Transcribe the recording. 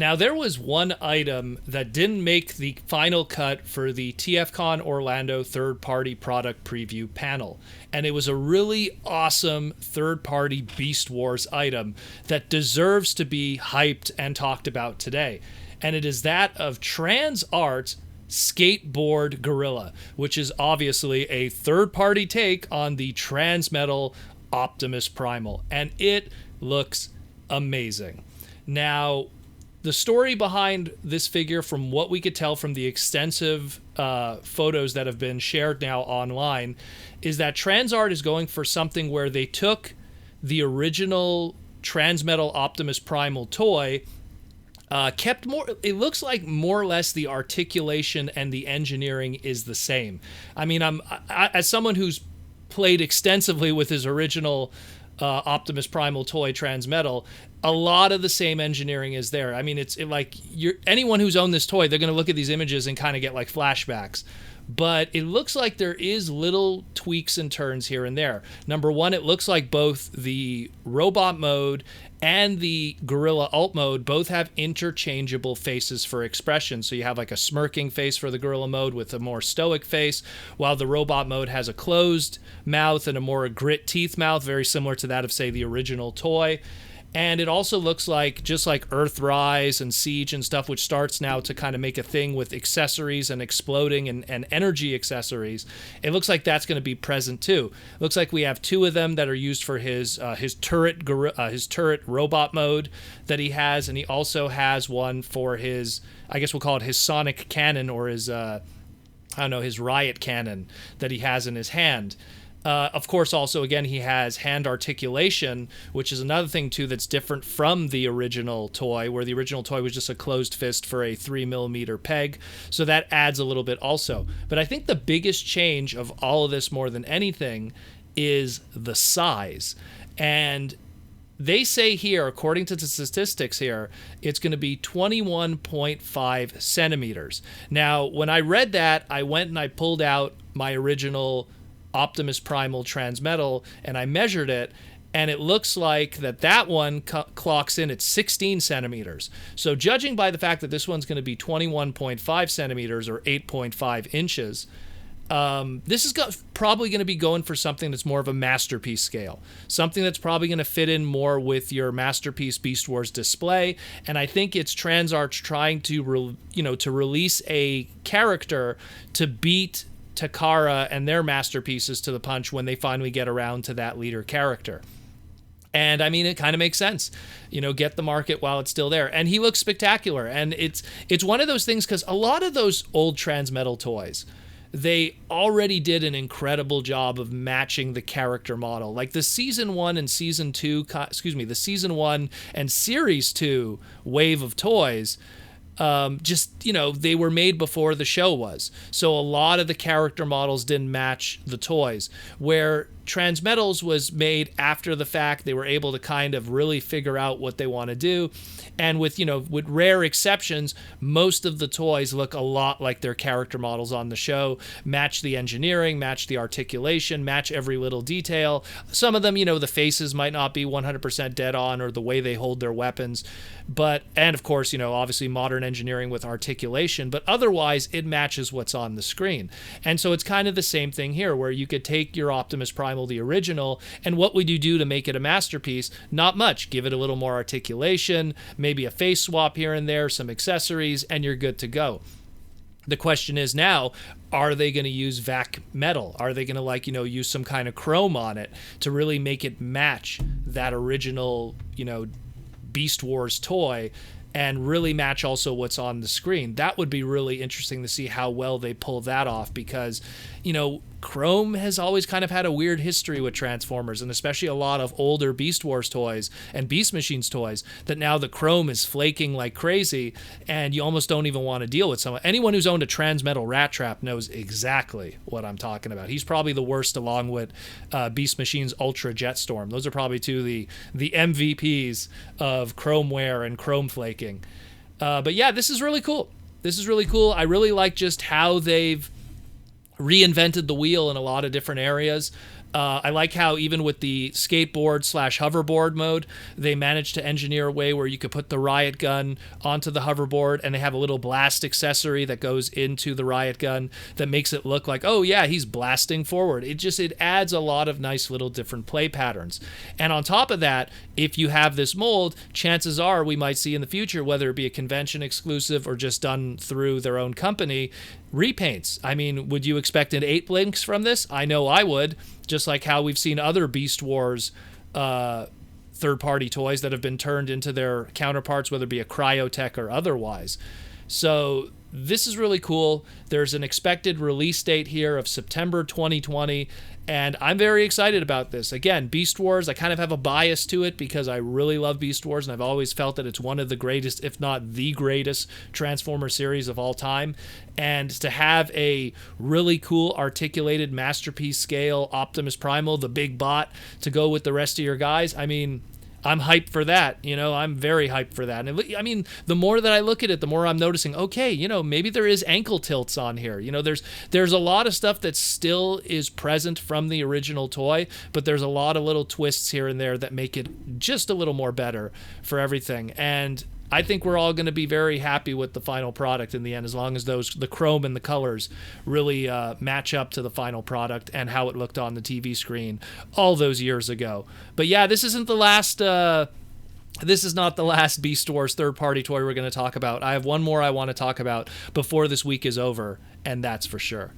Now, there was one item that didn't make the final cut for the TFCon Orlando third-party product preview panel, and it was a really awesome third-party Beast Wars item that deserves to be hyped and talked about today, and it is that of TransArt Skateboard Gorilla, which is obviously a third-party take on the Transmetal Optimus Primal, and it looks amazing. Now, the story behind this figure, from what we could tell from the extensive photos that have been shared now online, is that TransArt is going for something where they took the original Transmetal Optimus Primal toy, kept more, it looks like more or less the articulation and the engineering is the same. I mean, as someone who's played extensively with his original Optimus Primal toy Transmetal, a lot of the same engineering is there. I mean, anyone who's owned this toy, they're going to look at these images and kind of get like flashbacks. But it looks like there is little tweaks and turns here and there. Number one, it looks like both the robot mode and the Gorilla Alt mode both have interchangeable faces for expression. So you have like a smirking face for the Gorilla mode with a more stoic face, while the robot mode has a closed mouth and a more grit teeth mouth, very similar to that of, say, the original toy. And it also looks like, just like Earthrise and Siege and stuff, which starts now to kind of make a thing with accessories and exploding and energy accessories, it looks like that's going to be present too. It looks like we have two of them that are used for his turret robot mode that he has, and he also has one for his, I guess we'll call it his sonic cannon, or his his riot cannon that he has in his hand. Of course, also, again, he has hand articulation, which is another thing, too, that's different from the original toy, where the original toy was just a closed fist for a 3mm peg. So that adds a little bit also. But I think the biggest change of all of this, more than anything, is the size. And they say here, according to the statistics here, it's going to be 21.5 centimeters. Now, when I read that, I went and I pulled out my original Optimus Primal Transmetal and I measured it, and it looks like that one clocks in at 16 centimeters. So judging by the fact that this one's going to be 21.5 centimeters or 8.5 inches, this is probably going to be going for something that's more of a masterpiece scale, something that's probably going to fit in more with your masterpiece Beast Wars display. And I think it's TransArt trying to to release a character to beat Takara and their masterpieces to the punch when they finally get around to that leader character. And I mean, it kind of makes sense, get the market while it's still there. And he looks spectacular. And it's one of those things, because a lot of those old Transmetal toys, they already did an incredible job of matching the character model. Like the season 1 and season 2, the season 1 and series 2 wave of toys, they were made before the show was. So a lot of the character models didn't match the toys. Where Transmetals was made after the fact, they were able to kind of really figure out what they want to do. And with rare exceptions, most of the toys look a lot like their character models on the show, match the engineering, match the articulation, match every little detail. Some of them, the faces might not be 100% dead on, or the way they hold their weapons. And of course, obviously modern engineering with articulation, but otherwise it matches what's on the screen. And so it's kind of the same thing here, where you could take your Optimus Primal, the original, and what would you do to make it a masterpiece? Not much. Give it a little more articulation, maybe a face swap here and there, some accessories, and you're good to go. The question is now, are they going to use vac metal? Are they going to use some kind of chrome on it to really make it match that original, Beast Wars toy, and really match also what's on the screen? That would be really interesting to see how well they pull that off, because, Chrome has always kind of had a weird history with Transformers, and especially a lot of older Beast Wars toys and Beast Machines toys, that now the chrome is flaking like crazy, and you almost don't even want to deal with someone. Anyone who's owned a Transmetal Rat Trap knows exactly what I'm talking about. He's probably the worst, along with Beast Machines Ultra Jetstorm. Those are probably two of the MVPs of chrome wear and chrome flaking. But yeah, this is really cool. I really like just how they've reinvented the wheel in a lot of different areas. I like how even with the skateboard / hoverboard mode, they managed to engineer a way where you could put the riot gun onto the hoverboard, and they have a little blast accessory that goes into the riot gun that makes it look like, oh yeah, he's blasting forward. It adds a lot of nice little different play patterns. And on top of that, if you have this mold, chances are we might see in the future, whether it be a convention exclusive or just done through their own company, repaints. I mean, would you expect an 8 blinks from this? I know I would. Just like how we've seen other Beast Wars third-party toys that have been turned into their counterparts, whether it be a Cryotech or otherwise. So this is really cool. There's an expected release date here of September 2020, and I'm very excited about this. Again, Beast Wars, I kind of have a bias to it because I really love Beast Wars, and I've always felt that it's one of the greatest, if not the greatest, Transformer series of all time. And to have a really cool articulated masterpiece scale Optimus Primal, the big bot, to go with the rest of your guys, I mean, I'm hyped for that. I'm very hyped for that. And I mean, the more that I look at it, the more I'm noticing, okay, maybe there is ankle tilts on here. There's a lot of stuff that still is present from the original toy, but there's a lot of little twists here and there that make it just a little more better for everything. And I think we're all going to be very happy with the final product in the end, as long as the chrome and the colors really match up to the final product and how it looked on the TV screen all those years ago. But yeah, this isn't the last. This is not the last Beast Wars third-party toy we're going to talk about. I have one more I want to talk about before this week is over, and that's for sure.